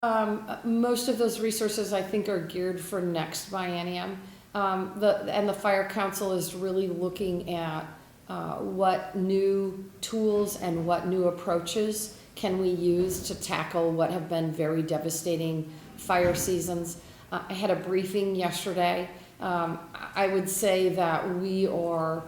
Most of those resources, I think, are geared for next biennium. The Fire Council is really looking at what new tools and what new approaches can we use to tackle what have been very devastating fire seasons. I had a briefing yesterday. I would say that we are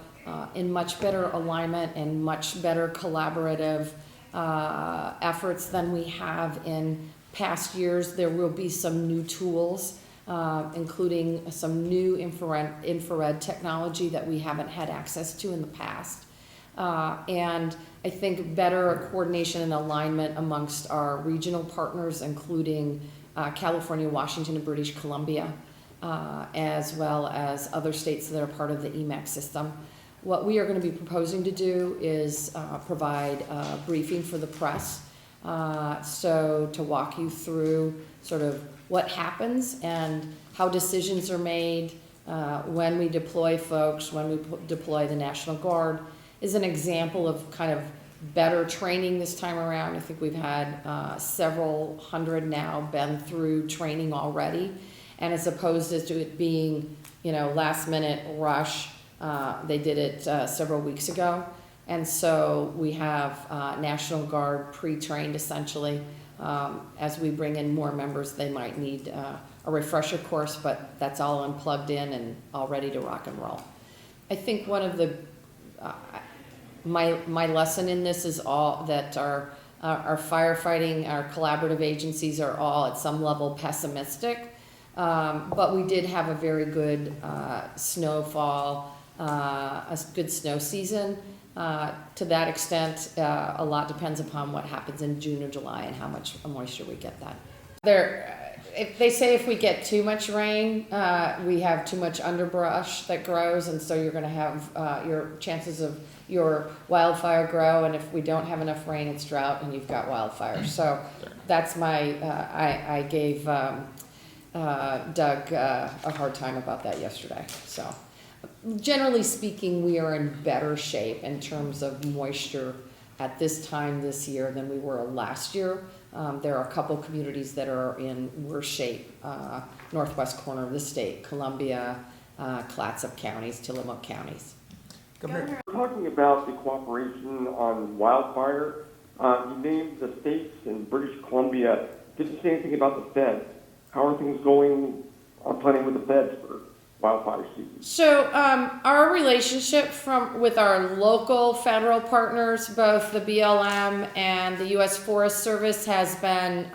in much better alignment and much better collaborative efforts than we have in past years. There will be some new tools, including some new infrared technology that we haven't had access to in the past. And I think better coordination and alignment amongst our regional partners, including California, Washington, and British Columbia, as well as other states that are part of the EMAC system. What we are going to be proposing to do is provide a briefing for the press, so to walk you through sort of what happens and how decisions are made when we deploy folks, when we deploy the National Guard, is an example of kind of better training this time around. I think we've had several hundred now been through training already, and as opposed to it being, last minute rush, they did it several weeks ago. And so we have National Guard pre-trained essentially. As we bring in more members, they might need a refresher course, but that's all unplugged in and all ready to rock and roll. I think one of the, my lesson in this is all that our firefighting, our collaborative agencies are all at some level pessimistic. But we did have a very good snowfall, a good snow season. To that extent, a lot depends upon what happens in June or July and how much moisture we get that. They say if we get too much rain, we have too much underbrush that grows, and so you're going to have your chances of your wildfire grow, and if we don't have enough rain, it's drought and you've got wildfire. So that's my, I gave Doug a hard time about that yesterday. So generally speaking, we are in better shape in terms of moisture at this time this year than we were last year. There are a couple communities that are in worse shape, northwest corner of the state, Columbia, Clatsop counties, Tillamook counties. Governor, talking about the cooperation on wildfire, you named the states in British Columbia. Didn't say anything about the feds. How are things going on planning with the feds for wildfire season? So our relationship with our local federal partners, both the BLM and the U.S. Forest Service, has been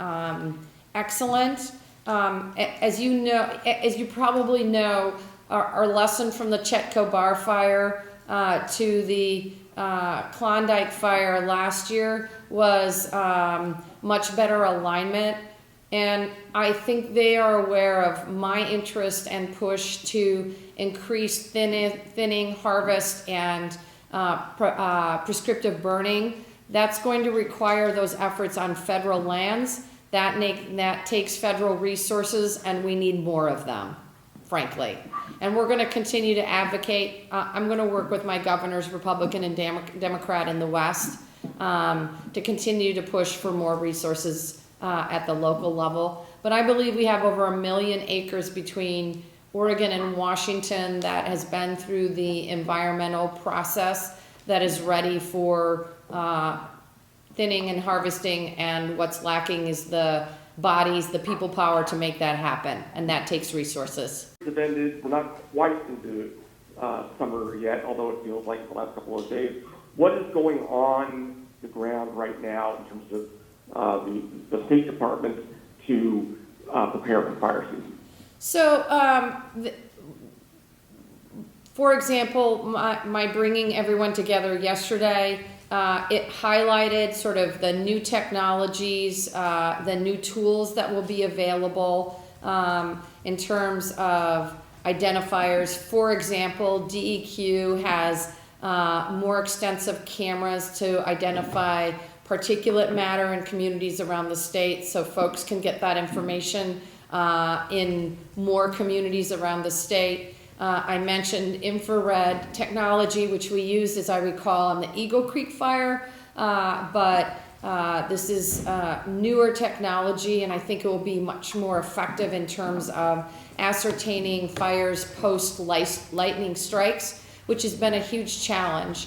excellent. As you probably know, our lesson from the Chetco Bar Fire to the Klondike Fire last year was much better alignment. And I think they are aware of my interest and push to increase thinning, harvest, and prescriptive burning. That's going to require those efforts on federal lands. That takes federal resources, and we need more of them, frankly. And we're going to continue to advocate. I'm going to work with my governors, Republican and Democrat in the West, to continue to push for more resources at the local level. But I believe we have over 1 million acres between Oregon and Washington that has been through the environmental process that is ready for thinning and harvesting, and what's lacking is the bodies, the people power to make that happen, and that takes resources. The event is, we're not quite into summer yet, although it feels like the last couple of days. What is going on the ground right now in terms of the State Department to prepare for fire season? So, for example, my bringing everyone together yesterday, it highlighted sort of the new technologies, the new tools that will be available in terms of identifiers. For example, DEQ has more extensive cameras to identify particulate matter in communities around the state, so folks can get that information in more communities around the state. I mentioned infrared technology, which we used, as I recall, on the Eagle Creek fire, but This is newer technology, and I think it will be much more effective in terms of ascertaining fires post lightning strikes, which has been a huge challenge.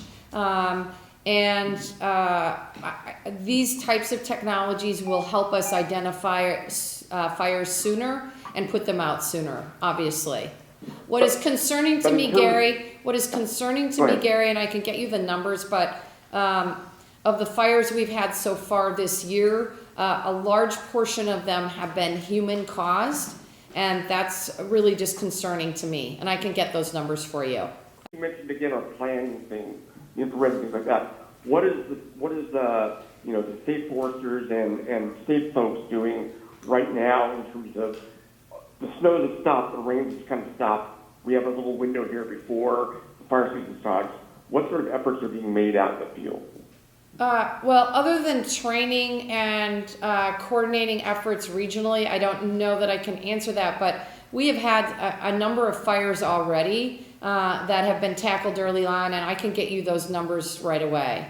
These types of technologies will help us identify fires sooner and put them out sooner, obviously. What is concerning to me, Gary, and I can get you the numbers, but of the fires we've had so far this year, a large portion of them have been human caused, and that's really just concerning to me, and I can get those numbers for you. You mentioned again our planning things, infrared and things like that. What is the state foresters and state folks doing right now in terms of the snow has stopped, the rain has kind of stopped. We have a little window here before the fire season starts. What sort of efforts are being made out in the field? Well, other than training and coordinating efforts regionally, I don't know that I can answer that, but we have had a number of fires already that have been tackled early on, and I can get you those numbers right away.